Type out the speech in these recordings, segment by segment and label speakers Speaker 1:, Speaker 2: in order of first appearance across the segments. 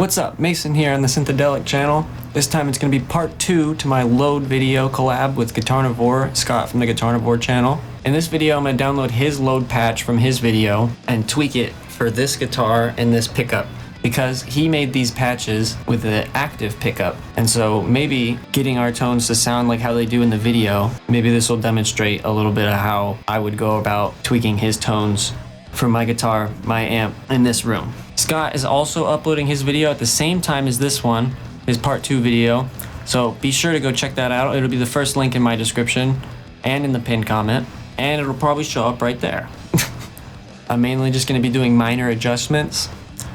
Speaker 1: What's up, Mason here on the Synthedelic channel. This time it's going to be part 2 to my load video collab with 𝙈𝙊𝙍𝙀, Scott from the 𝙈𝙊𝙍𝙀 channel. In this video I'm going to download his load patch from his video and tweak it for this guitar and this pickup, because he made these patches with the active pickup, and so maybe getting our tones to sound like how they do in the video, maybe this will demonstrate a little bit of how I would go about tweaking his tones for my guitar, my amp, in this room. Scott is also uploading his video at the same time as this one, his part 2 video, so be sure to go check that out. It'll be the first link in my description and in the pinned comment, and it'll probably show up right there. I'm mainly just going to be doing minor adjustments.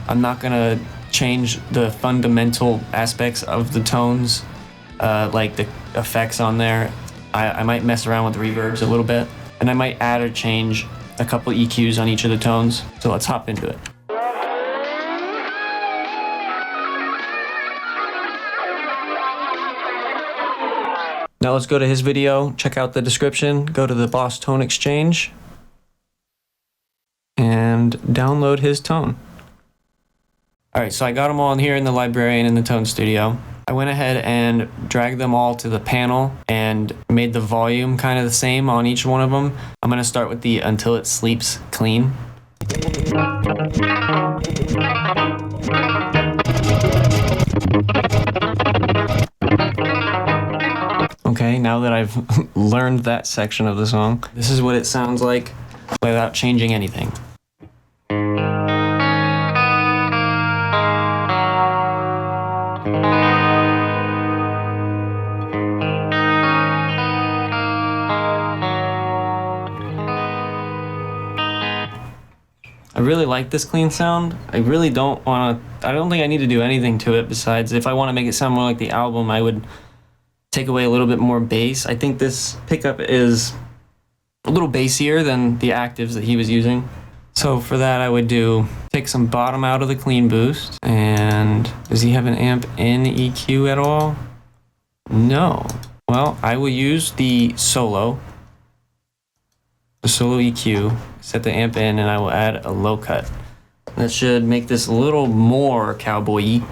Speaker 1: I'm not going to change the fundamental aspects of the tones, like the effects on there. I might mess around with reverbs a little bit, and I might add or change a couple EQs on each of the tones. So let's hop into it. Now let's go to his video, check out the description, go to the Boss Tone Exchange, and download his tone. Alright, so I got them all in here in the library and in the Tone Studio. I went ahead and dragged them all to the panel and made the volume kind of the same on each one of them. I'm going to start with the Until It Sleeps clean. Okay, now that I've learned that section of the song, this is what it sounds like without changing anything. I really like this clean sound. I really don't want to, I don't think I need to do anything to it besides, if I want to make it sound more like the album, I would take away a little bit more bass. I think this pickup is a little bassier than the actives that he was using. So for that I would take some bottom out of the clean boost. And does he have an amp in EQ at all? No. Well, I will use the solo EQ, set the amp in, and I will add a low cut. That should make this a little more cowboy-y.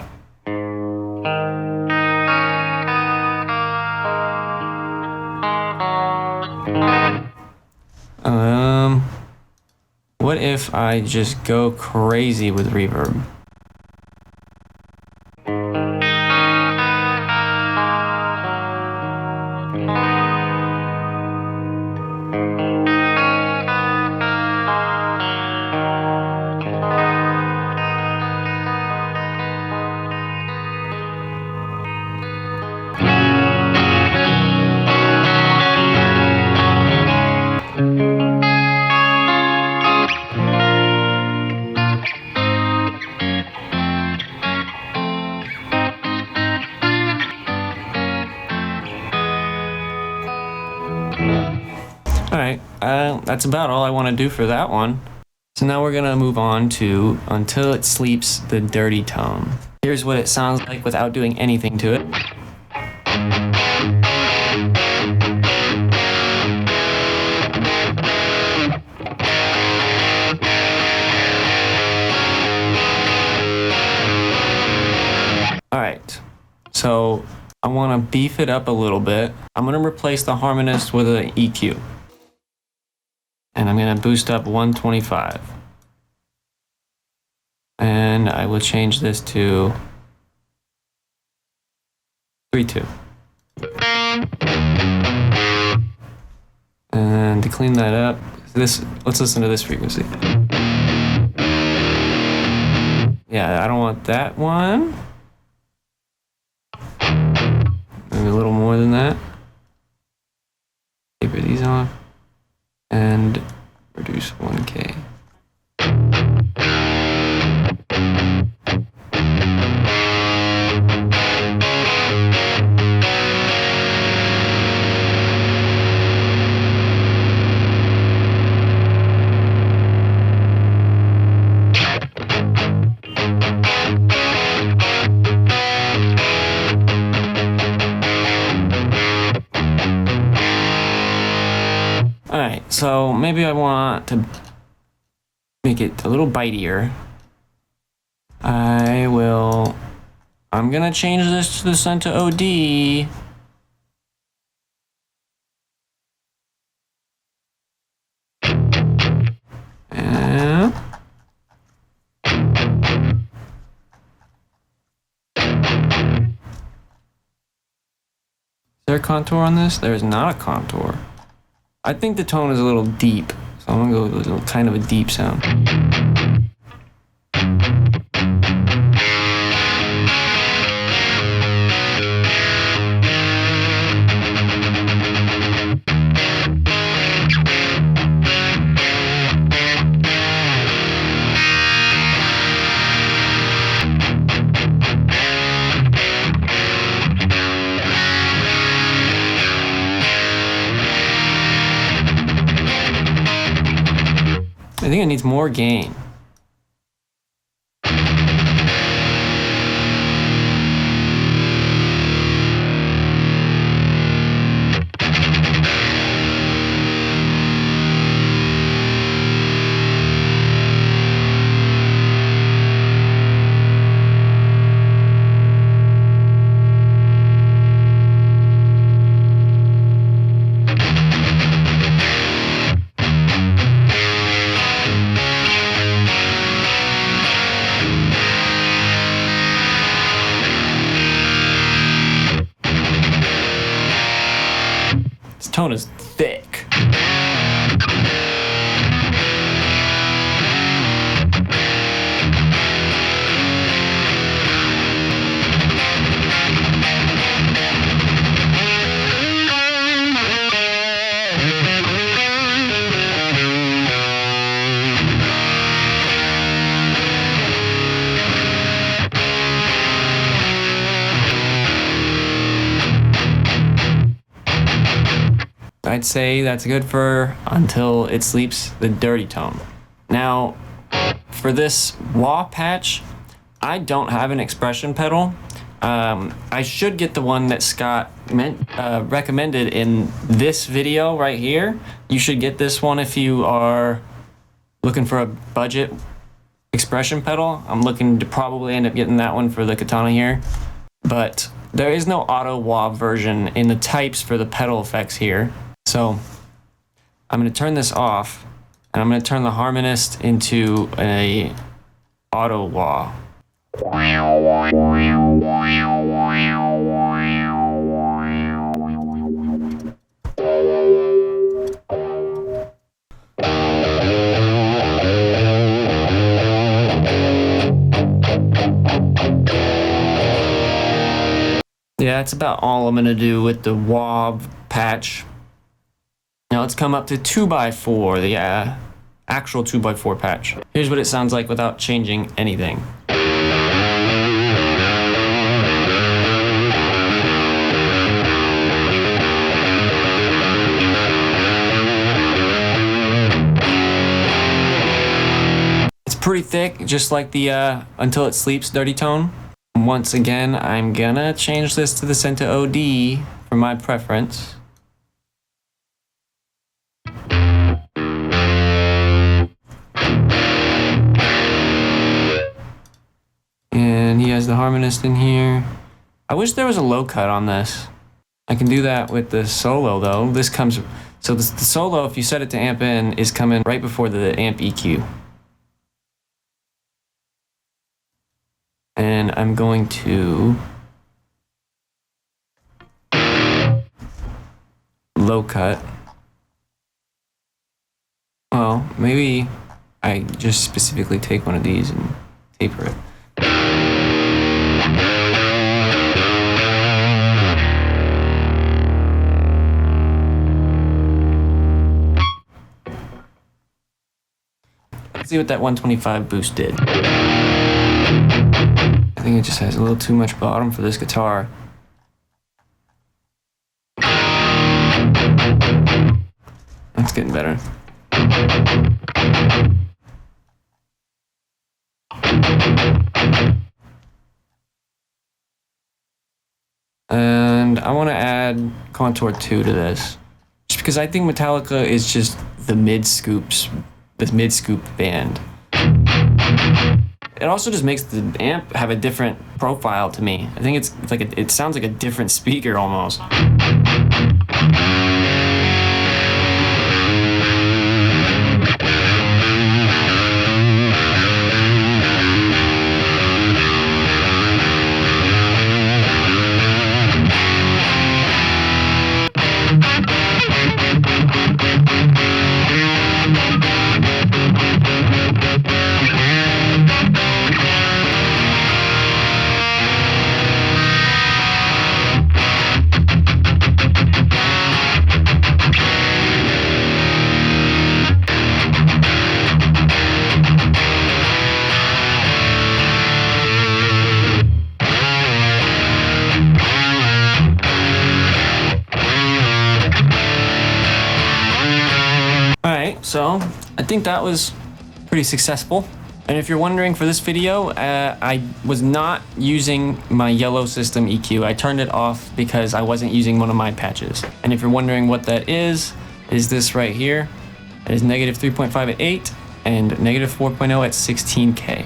Speaker 1: What if I just go crazy with reverb? Alright, that's about all I want to do for that one. So now we're going to move on to Until It Sleeps, the dirty tone. Here's what it sounds like without doing anything to it. Alright, so I want to beef it up a little bit. I'm going to replace the harmonist with an EQ. And I'm going to boost up 125. And I will change this to 3.2. And to clean that up, let's listen to this frequency. Yeah, I don't want that one. Maybe a little more than that. Taper these off. And reduce 1K. Alright, so maybe I want to make it a little bitier. I will I'm gonna change this to the center OD. And is there a contour on this? There is not a contour. I think the tone is a little deep, so I'm gonna go with a little kind of a deep sound. I think it needs more gain. This tone is thick. I'd say that's good for until it sleeps the dirty tone. Now, for this wah patch, I don't have an expression pedal. I should get the one that Scott recommended in this video right here. You should get this one if you are looking for a budget expression pedal. I'm looking to probably end up getting that one for the Katana here. But there is no auto wah version in the types for the pedal effects here. So I'm going to turn this off, and I'm going to turn the harmonist into a auto wah. Yeah, that's about all I'm going to do with the wah patch. Now let's come up to 2x4, the actual 2x4 patch. Here's what it sounds like without changing anything. It's pretty thick, just like the Until It Sleeps dirty tone. Once again, I'm gonna change this to the center OD for my preference. And he has the harmonist in here. I wish there was a low cut on this. I can do that with the solo though. This comes, so the solo, if you set it to amp in, is coming right before the amp EQ. And I'm going to low cut. Well, maybe I just specifically take one of these and taper it. Let's see what that 125 boost did. I think it just has a little too much bottom for this guitar. That's getting better. And I want to add contour 2 to this, just because I think Metallica is just the mid-scoop band. It also just makes the amp have a different profile to me. I think it's like it sounds like a different speaker almost. Alright, so I think that was pretty successful. And if you're wondering, for this video, I was not using my yellow system EQ. I turned it off because I wasn't using one of my patches. And if you're wondering what that is this right here. It is -3.5 at 8 and -4.0 at 16K.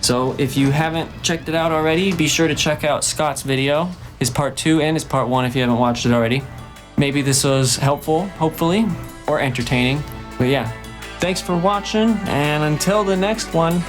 Speaker 1: So if you haven't checked it out already, be sure to check out Scott's video, his part 2 and his part 1 if you haven't watched it already. Maybe this was helpful, hopefully, or entertaining. But yeah, thanks for watching, and until the next one.